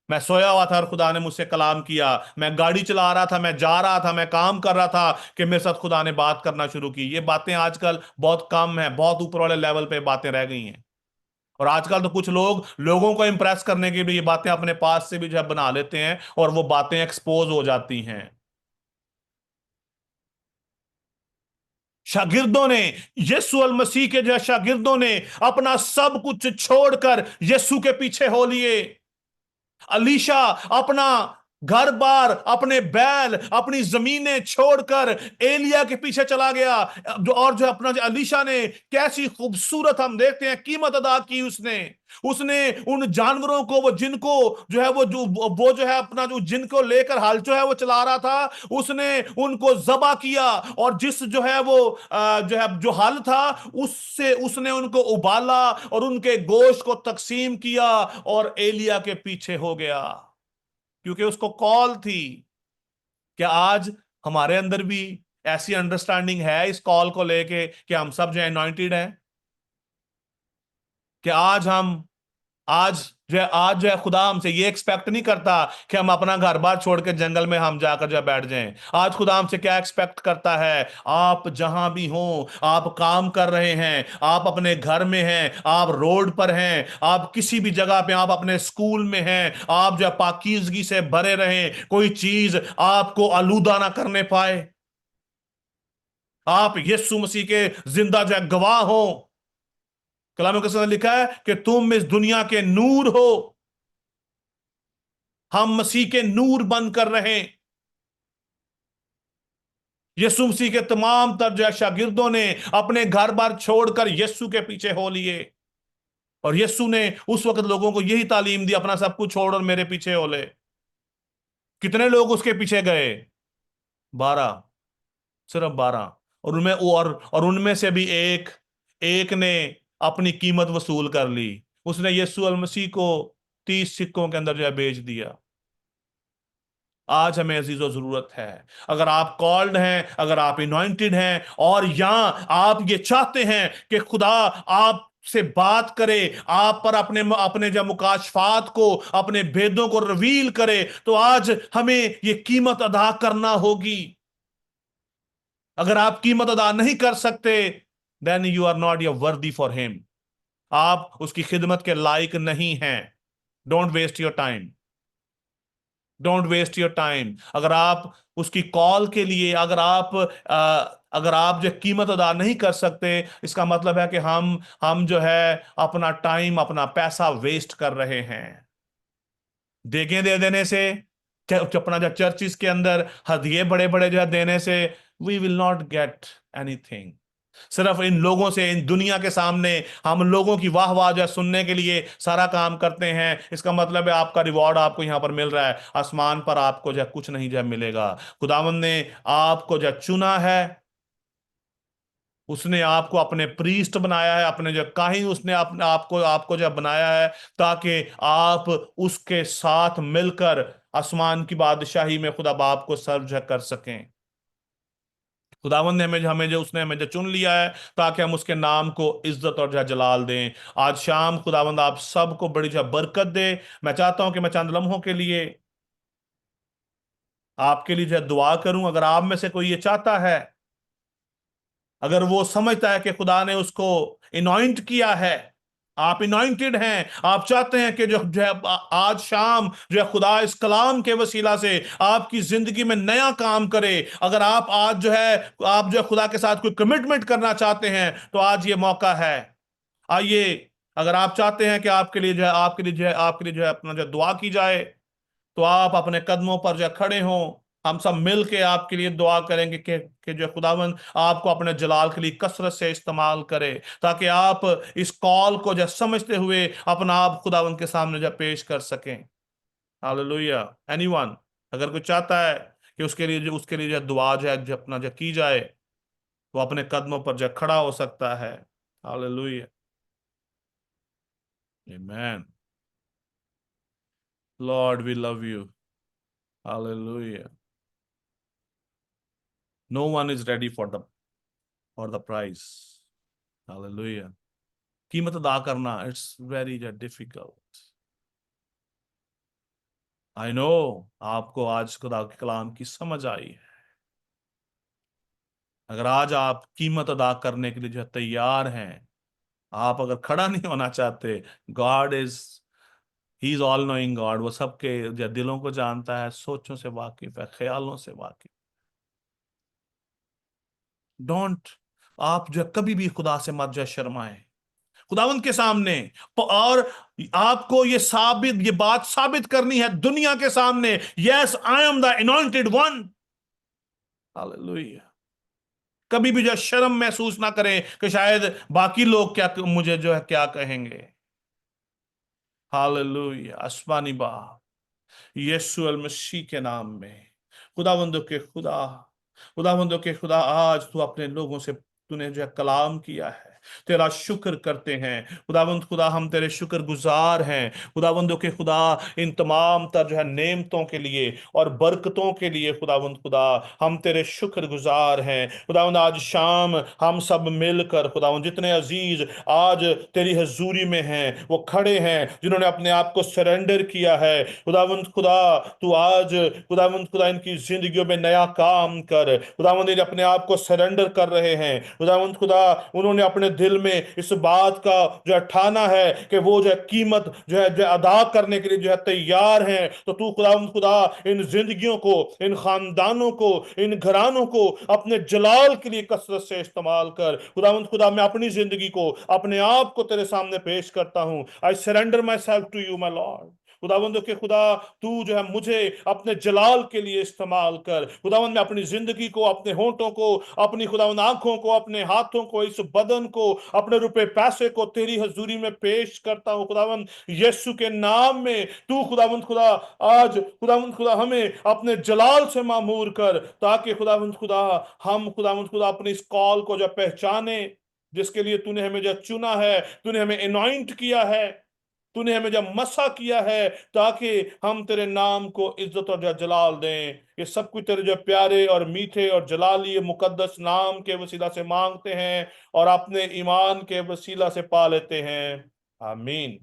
मैं सोया हुआ था और खुदा ने मुझसे कलाम किया, मैं गाड़ी चला रहा था, मैं जा रहा था, मैं काम कर रहा था, कि मेरे साथ खुदा ने बात करना शुरू की। ये बातें आजकल बहुत कम है, बहुत ऊपर वाले लेवल पे बातें रह गई हैं। और आजकल तो कुछ लोग लोगों को इंप्रेस करने के लिए ये बातें अपने पास से भी जो है बना लेते हैं, और वो बातें एक्सपोज हो जाती हैं। शागिर्दों ने, यीशु अल मसीह के जो है शागिर्दों ने अपना सब कुछ छोड़कर यीशु के पीछे हो लिए। अलीशा अपना घर बार, अपने बैल, अपनी जमीनें छोड़कर एलिया के पीछे चला गया। और जो अपना जो अलीशा ने कैसी खूबसूरत हम देखते हैं कीमत अदा की उसने। उसने उन जानवरों को, वो जिनको जो है वो जो है अपना जो जिनको लेकर हल जो है वो चला रहा था, उसने उनको जबा किया। और जिस जो है वो जो है जो हल था, उससे उसने उनको उबाला और उनके गोश्त को तकसीम किया, और एलिया के पीछे हो गया, क्योंकि उसको कॉल थी। क्या आज हमारे अंदर भी ऐसी अंडरस्टैंडिंग है इस कॉल को लेके कि हम सब जो अनॉइंटेड हैं? कि आज जो है खुदा हमसे ये एक्सपेक्ट नहीं करता कि हम अपना घर बार छोड़ के जंगल में हम जाकर जो है बैठ जाएं। आज खुदा हमसे क्या एक्सपेक्ट करता है? आप जहां भी हो, आप काम कर रहे हैं, आप अपने घर में हैं, आप रोड पर हैं, आप किसी भी जगह पे, आप अपने स्कूल में हैं, आप जो है पाकीज़गी से भरे रहें, कोई चीज आपको आलूदा ना करने पाए। आप यीशु मसीह के जिंदा जो है गवाह हो। कलाम के अंदर लिखा है कि तुम इस दुनिया के नूर हो। हम मसीह के नूर बनकर रहे। यीशु मसीह के तमाम तर जो शागिर्दों ने अपने घर बार छोड़कर यीशु के पीछे हो लिए। और यीशु ने उस वक्त लोगों को यही तालीम दी, अपना सब कुछ छोड़ और मेरे पीछे हो ले। कितने लोग उसके पीछे गए? 12, सिर्फ 12। और उनमें से भी एक एक ने अपनी कीमत वसूल कर ली। उसने यीशु अल मसीह को 30 सिक्कों के अंदर जो है बेच दिया। आज हमें अजीजों जरूरत है, अगर आप कॉल्ड हैं, अगर आप इनॉइंटेड हैं, और या आप ये चाहते हैं कि खुदा आप से बात करे, आप पर अपने अपने जब मुकाशफात को, अपने भेदों को रिवील करे, तो आज हमें ये कीमत अदा करना होगी। अगर आप कीमत अदा नहीं कर सकते, then you are not your worthy for him. आप उसकी खिदमत के लायक नहीं हैं। Don't waste your time. Don't waste your time. अगर आप उसकी कॉल के लिए, अगर आप जो कीमत अदा नहीं कर सकते, इसका मतलब है कि हम जो है अपना टाइम, अपना पैसा वेस्ट कर रहे हैं। देखें, दे देने से, अपना जो चर्चिस के अंदर हदिये बड़े बड़े जो है देने से, we will not get anything. सिर्फ इन लोगों से, इन दुनिया के सामने हम लोगों की वाह वाह जो है सुनने के लिए सारा काम करते हैं, इसका मतलब है आपका रिवॉर्ड आपको यहां पर मिल रहा है, आसमान पर आपको जो है कुछ नहीं जो है मिलेगा। खुदावंद ने आपको जो है चुना है, उसने आपको अपने प्रीस्ट बनाया है, अपने जो काहिन, उसने अपने आपको आपको जो बनाया है, ताकि आप उसके साथ मिलकर आसमान की बादशाही में खुदा बाप को सर्व जो कर सकें। खुदावंद ने हमें जो उसने हमें जो चुन लिया है, ताकि हम उसके नाम को इज्जत और जो जलाल दें। आज शाम खुदावंद आप सबको बड़ी जो बरकत दे। मैं चाहता हूं कि मैं चंद लम्हों के लिए आपके लिए जो दुआ करूं। अगर आप में से कोई ये चाहता है, अगर वो समझता है कि खुदा ने उसको इनॉइंट किया है, आप इनॉइंटेड हैं, आप चाहते हैं कि जो है आज शाम जो है खुदा इस कलाम के वसीला से आपकी जिंदगी में नया काम करे। अगर आप आज जो है आप जो है खुदा के साथ कोई कमिटमेंट करना चाहते हैं, तो आज ये मौका है। आइए, अगर आप चाहते हैं कि आपके लिए जो है अपना जो दुआ की जाए, तो आप अपने कदमों पर जो खड़े हों। हम सब मिल के आपके लिए दुआ करेंगे कि जो खुदावंद आपको अपने जलाल के लिए कसरत से इस्तेमाल करे, ताकि आप इस कॉल को जो समझते हुए अपना आप खुदावंद के सामने जो पेश कर सकें। हालेलुया। एनीवन, अगर कोई चाहता है कि उसके लिए जो दुआ जो अपना जो की जाए, वो अपने कदमों पर जो खड़ा हो सकता है। हालेलुया। आमीन। Lord we love you. Hallelujah. No one is ready for the price. Hallelujah. कीमत अदा करना, it's very difficult. I know आपको आज खुदा के कलाम की समझ आई है। अगर आज आप कीमत अदा करने के लिए जो तैयार हैं, आप अगर खड़ा नहीं होना चाहते, God is he is all knowing God. वो सबके जो दिलों को जानता है, सोचों से वाकिफ है, ख्यालों से वाकिफ। डोंट, आप जो कभी भी खुदा से मत जो शर्माएं खुदावंत के सामने। और आपको ये बात साबित करनी है दुनिया के सामने, yes I am the anointed one. Hallelujah. कभी भी जो शर्म महसूस ना करें कि शायद बाकी लोग क्या मुझे जो है क्या कहेंगे। हालेलुया। आसमानी बाप, यीशु अल मसीह के नाम में, खुदावंदों के खुदा, खुदावंदों के खुदा, आज तू अपने लोगों से तूने जो है कलाम किया है, तेरा शुक्र करते हैं खुदावंद खुदा। हम तेरे शुक्र गुजार हैं खुदावंदों के खुदा, इन तमाम तर जो है नेमतों के लिए और बरकतों के लिए खुदावंद खुदा, हम तेरे शुक्र गुजार हैं खुदावंद। आज शाम हम सब मिलकर खुदावंद, जितने अजीज आज तेरी हजूरी में हैं, वो खड़े हैं जिन्होंने अपने आप को सरेंडर किया है खुदावंद खुदा, तू आज खुदावंद खुदा इनकी जिंदगियों में नया काम कर खुदावंद। ये अपने आप को सरेंडर कर रहे हैं खुदावंद खुदा, उन्होंने अपने दिल में इस बात का जो है ठाना है कि वो जो है कीमत जो है अदा करने के लिए जो है तैयार हैं। तो तू खुदावंद खुदा इन जिंदगियों को, इन खानदानों को, इन घरानों को अपने जलाल के लिए कसरत से इस्तेमाल कर खुदावंद खुदा। मैं अपनी जिंदगी को, अपने आप को तेरे सामने पेश करता हूं। I surrender my self to you my Lord. खुदावंद के खुदा तू जो है मुझे अपने जलाल के लिए इस्तेमाल कर। खुदावंद मैं अपनी जिंदगी को, अपने होंठों को, अपनी खुदावंद आंखों को, अपने हाथों को, इस बदन को, अपने रुपए पैसे को तेरी हजूरी में पेश करता हूं खुदावंद, यीशु के नाम में। तू खुदावंद खुदा आज खुदावंद खुदा हमें अपने जलाल से मामूर कर, ताकि खुदावंद खुदा हम खुदावंद खुदा अपनी इस कॉल को जो पहचाने, जिसके लिए तूने हमें जो चुना है, तूने हमें अनॉइंट किया है, तूने हमें जब मसा किया है, ताकि हम तेरे नाम को इज्जत और जलाल दें। ये सब कुछ तेरे जो प्यारे और मीठे और जलाली मुकद्दस नाम के वसीला से मांगते हैं और अपने ईमान के वसीला से पा लेते हैं। आमीन।